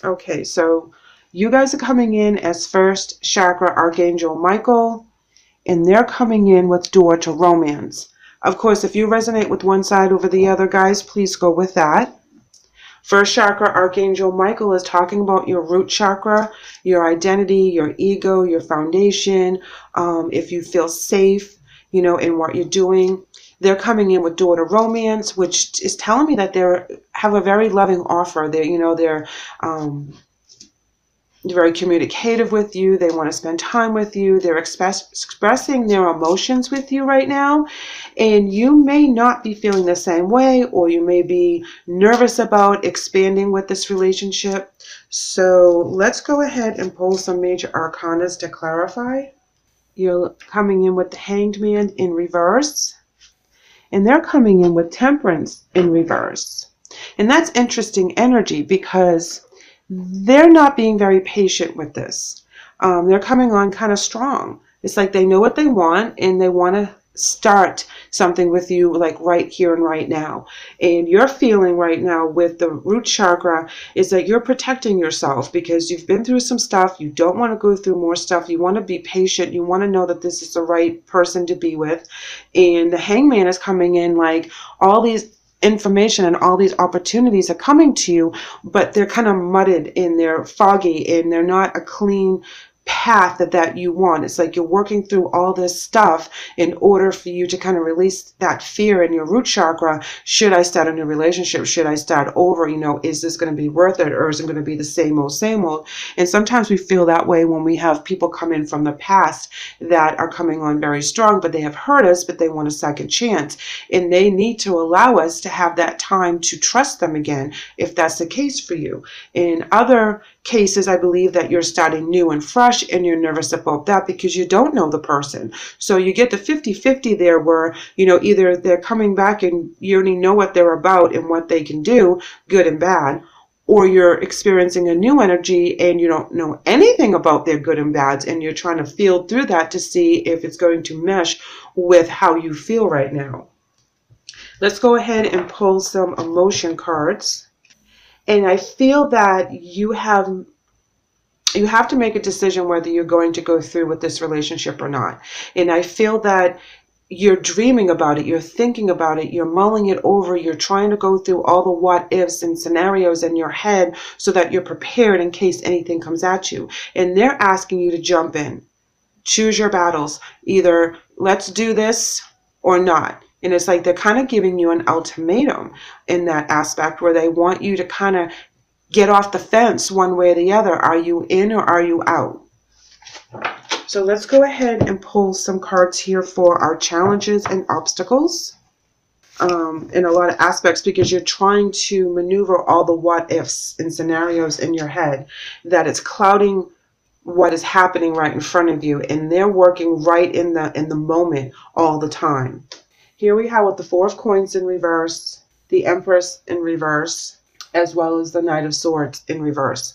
Okay, so you guys are coming in as first chakra Archangel Michael, and they're coming in with door to romance. Of course, if you resonate with one side over the other, guys, please go with that. First chakra Archangel Michael is talking about your root chakra, your identity, your ego, your foundation, if you feel safe, in what you're doing. They're coming in with door to romance, which is telling me that they have a very loving offer. They're very communicative with you. They want to spend time with you. They're expressing their emotions with you right now. And you may not be feeling the same way, or you may be nervous about expanding with this relationship. So let's go ahead and pull some major arcanas to clarify. You're coming in with the Hanged Man in reverse. And they're coming in with Temperance in reverse. And that's interesting energy because they're not being very patient with this. They're coming on kind of strong. It's like they know what they want and they want to start something with you like right here and right now. And your feeling right now with the root chakra is that you're protecting yourself because you've been through some stuff. You don't want to go through more stuff. You want to be patient. You want to know that this is the right person to be with. And the Hangman is coming in like all these information and all these opportunities are coming to you, but they're kind of mudded and they're foggy and they're not a clean path that you want. It's like you're working through all this stuff in order for you to kind of release that fear in your root chakra. Should I start a new relationship? Should I start over? Is this going to be worth it, or is it going to be the same old, same old? And sometimes we feel that way when we have people come in from the past that are coming on very strong, but they have hurt us, but they want a second chance. And they need to allow us to have that time to trust them again, if that's the case for you. In other cases, I believe that you're starting new and fresh and you're nervous about that because you don't know the person. So you get the 50-50 there where, either they're coming back and you already know what they're about and what they can do, good and bad, or you're experiencing a new energy and you don't know anything about their good and bads and you're trying to feel through that to see if it's going to mesh with how you feel right now. Let's go ahead and pull some emotion cards. And I feel that you have to make a decision whether you're going to go through with this relationship or not. And I feel that you're dreaming about it, you're thinking about it, you're mulling it over, you're trying to go through all the what ifs and scenarios in your head so that you're prepared in case anything comes at you. And they're asking you to jump in. Choose your battles. Either let's do this or not. And it's like they're kind of giving you an ultimatum in that aspect where they want you to kind of get off the fence one way or the other. Are you in or are you out? So let's go ahead and pull some cards here for our challenges and obstacles in a lot of aspects, because you're trying to maneuver all the what ifs and scenarios in your head that it's clouding what is happening right in front of you, and they're working right in the moment all the time. Here we have with the Four of Coins in reverse, the Empress in reverse, as well as the Knight of Swords in reverse.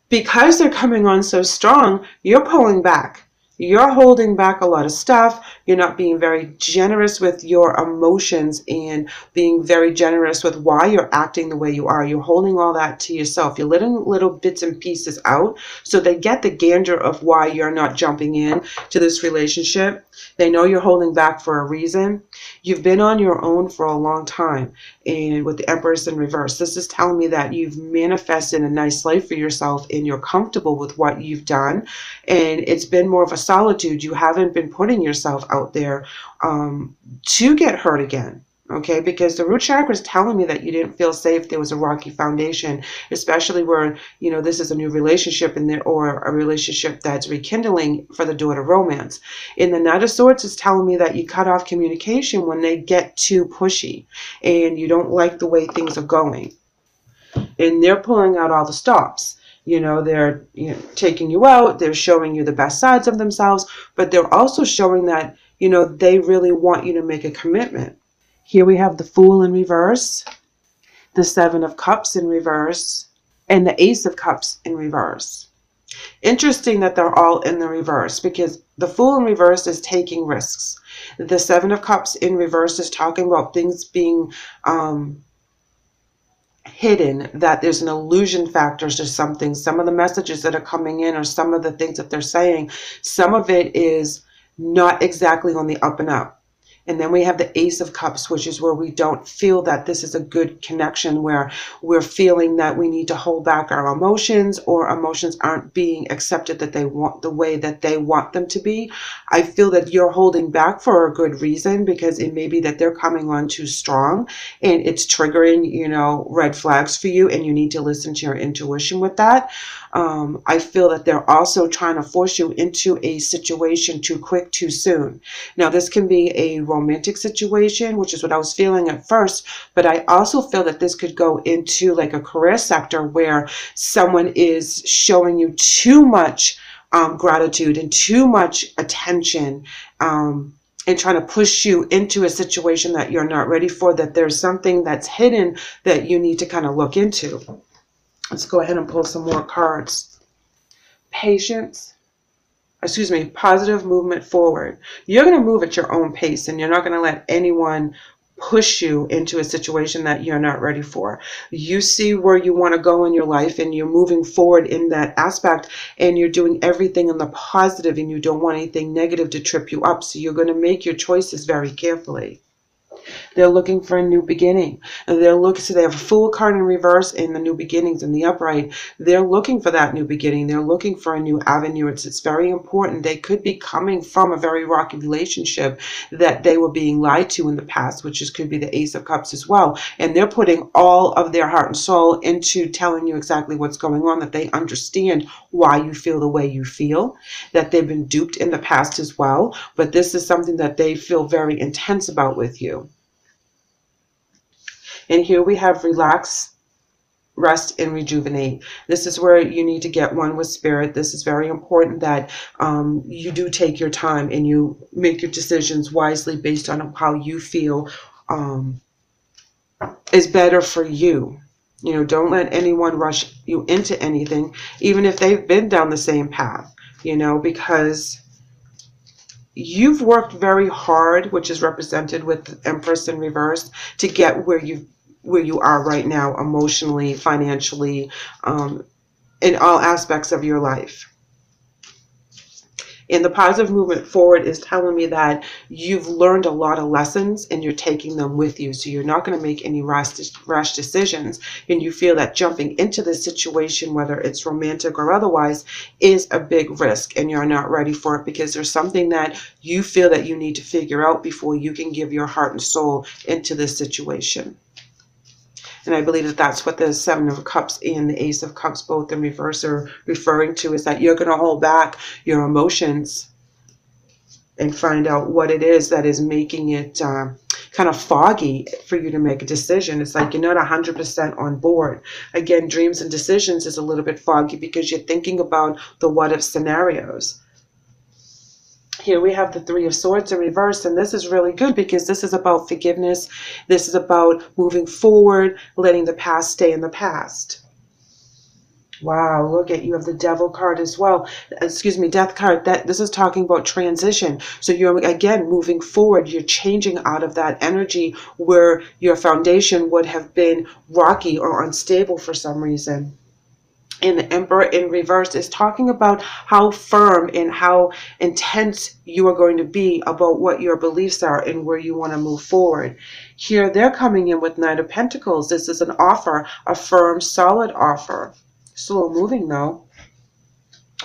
Because they're coming on so strong, you're pulling back. You're holding back a lot of stuff. You're not being very generous with your emotions and being very generous with why you're acting the way you are. You're holding all that to yourself. You're letting little bits and pieces out so they get the gander of why you're not jumping in to this relationship. They know you're holding back for a reason. You've been on your own for a long time. And with the Empress in reverse, this is telling me that you've manifested a nice life for yourself and you're comfortable with what you've done. And it's been more of a solitude. You haven't been putting yourself out there to get hurt again. Okay, because the root chakra is telling me that you didn't feel safe. There was a rocky foundation, especially where, this is a new relationship or a relationship that's rekindling for the door to romance. In the Knight of Swords is telling me that you cut off communication when they get too pushy and you don't like the way things are going. And they're pulling out all the stops. They're taking you out. They're showing you the best sides of themselves, but they're also showing that, they really want you to make a commitment. Here we have the Fool in reverse, the Seven of Cups in reverse, and the Ace of Cups in reverse. Interesting that they're all in the reverse, because the Fool in reverse is taking risks. The Seven of Cups in reverse is talking about things being hidden, that there's an illusion factor to something. Some of the messages that are coming in, or some of the things that they're saying, some of it is not exactly on the up and up. And then we have the Ace of Cups, which is where we don't feel that this is a good connection, where we're feeling that we need to hold back our emotions, or emotions aren't being accepted that they want the way that they want them to be. I feel that you're holding back for a good reason, because it may be that they're coming on too strong and it's triggering, red flags for you, and you need to listen to your intuition with that. I feel that they're also trying to force you into a situation too quick, too soon. Now, this can be a romantic situation, which is what I was feeling at first, but I also feel that this could go into like a career sector where someone is showing you too much gratitude and too much attention, and trying to push you into a situation that you're not ready for, that there's something that's hidden that you need to kind of look into. Let's go ahead and pull some more cards. Positive movement forward. You're going to move at your own pace, and you're not going to let anyone push you into a situation that you're not ready for. You see where you want to go in your life, and you're moving forward in that aspect, and you're doing everything in the positive, and you don't want anything negative to trip you up. So you're going to make your choices very carefully. They're looking for a new beginning. And so they have a Fool card in reverse and the New Beginnings in the upright. They're looking for that new beginning. They're looking for a new avenue. It's very important. They could be coming from a very rocky relationship that they were being lied to in the past, could be the Ace of Cups as well. And they're putting all of their heart and soul into telling you exactly what's going on, that they understand why you feel the way you feel, that they've been duped in the past as well. But this is something that they feel very intense about with you. And here we have relax, rest, and rejuvenate. This is where you need to get one with spirit. This is very important that you do take your time and you make your decisions wisely based on how you feel is better for you. Don't let anyone rush you into anything, even if they've been down the same path, because you've worked very hard, which is represented with the Empress in reverse, to get where you are right now, emotionally, financially, in all aspects of your life. And the positive movement forward is telling me that you've learned a lot of lessons and you're taking them with you. So you're not going to make any rash decisions. And you feel that jumping into this situation, whether it's romantic or otherwise, is a big risk. And you're not ready for it because there's something that you feel that you need to figure out before you can give your heart and soul into this situation. And I believe that that's what the Seven of Cups and the Ace of Cups, both in reverse, are referring to, is that you're going to hold back your emotions and find out what it is that is making it kind of foggy for you to make a decision. It's like you're not 100% on board. Again, dreams and decisions is a little bit foggy because you're thinking about the what-if scenarios. Here we have the Three of Swords in reverse, and this is really good because this is about forgiveness. This is about moving forward, letting the past stay in the past. Wow, look at, you have the Devil card as well. Death card. This is talking about transition. So you're, again, moving forward. You're changing out of that energy where your foundation would have been rocky or unstable for some reason. And the Emperor in reverse is talking about how firm and how intense you are going to be about what your beliefs are and where you want to move forward. Here they're coming in with Knight of Pentacles. This is an offer, a firm, solid offer. Slow moving though.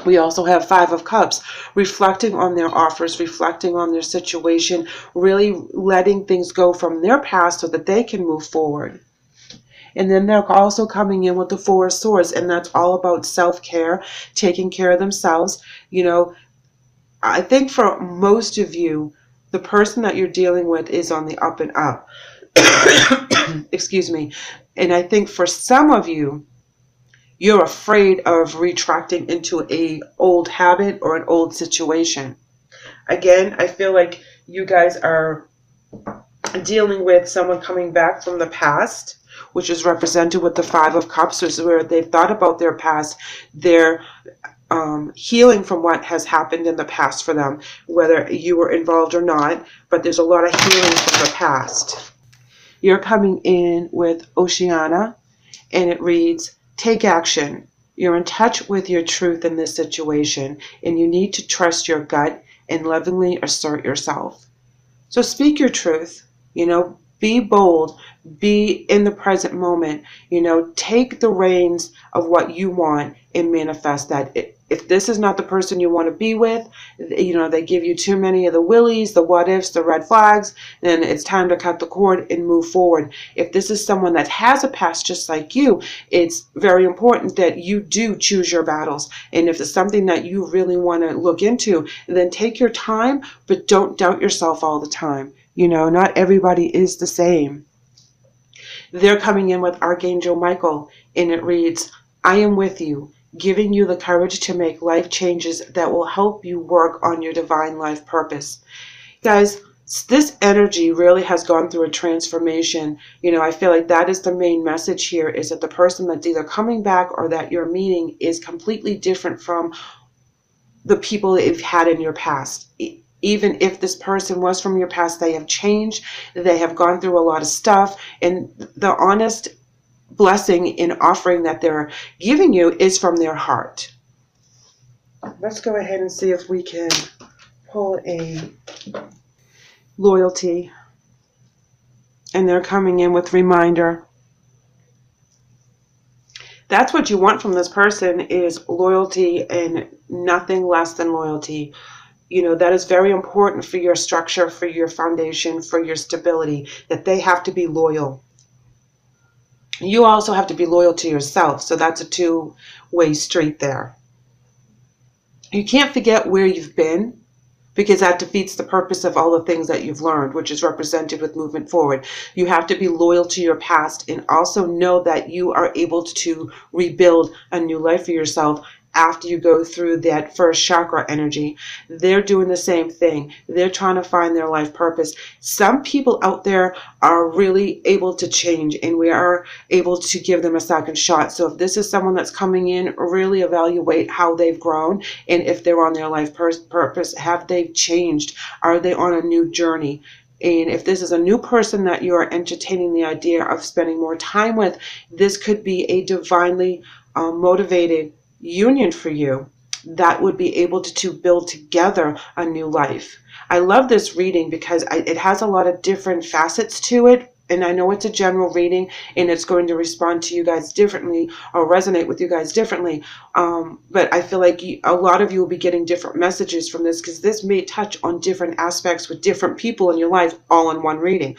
We also have Five of Cups, reflecting on their offers, reflecting on their situation, really letting things go from their past so that they can move forward. And then they're also coming in with the Four of Swords, and that's all about self-care, taking care of themselves. I think for most of you, the person that you're dealing with is on the up and up. Excuse me. And I think for some of you, you're afraid of retracting into an old habit or an old situation. Again, I feel like you guys are dealing with someone coming back from the past, which is represented with the Five of Cups, which is where they've thought about their past. They're healing from what has happened in the past for them, whether you were involved or not, but there's a lot of healing from the past. You're coming in with Oceana, and it reads, take action. You're in touch with your truth in this situation, and you need to trust your gut and lovingly assert yourself. So speak your truth, be bold, be in the present moment, take the reins of what you want and manifest that. If this is not the person you want to be with, they give you too many of the willies, the what ifs, the red flags, then it's time to cut the cord and move forward. If this is someone that has a past just like you, it's very important that you do choose your battles. And if it's something that you really want to look into, then take your time, but don't doubt yourself all the time. Not everybody is the same. They're coming in with Archangel Michael, and it reads, I am with you, giving you the courage to make life changes that will help you work on your divine life purpose. Guys, this energy really has gone through a transformation. I feel like that is the main message here, is that the person that's either coming back or that you're meeting is completely different from the people that you've had in your past. Even if this person was from your past, they have changed, they have gone through a lot of stuff, and the honest blessing and offering that they're giving you is from their heart. Let's go ahead and see if we can pull a loyalty. And they're coming in with reminder. That's what you want from this person, is loyalty and nothing less than loyalty. That is very important for your structure, for your foundation, for your stability, that they have to be loyal. You also have to be loyal to yourself. So that's a two-way street there. You can't forget where you've been, because that defeats the purpose of all the things that you've learned, which is represented with movement forward. You have to be loyal to your past and also know that you are able to rebuild a new life for yourself after you go through that first chakra energy. They're doing the same thing. They're trying to find their life purpose. Some people out there are really able to change, and we are able to give them a second shot. So if this is someone that's coming in, really evaluate how they've grown, and if they're on their life purpose, have they changed? Are they on a new journey? And if this is a new person that you're entertaining the idea of spending more time with, this could be a divinely motivated union for you that would be able to build together a new life. I love this reading because it has a lot of different facets to it. And I know it's a general reading, and it's going to respond to you guys differently or resonate with you guys differently. But I feel like a lot of you will be getting different messages from this, because this may touch on different aspects with different people in your life all in one reading.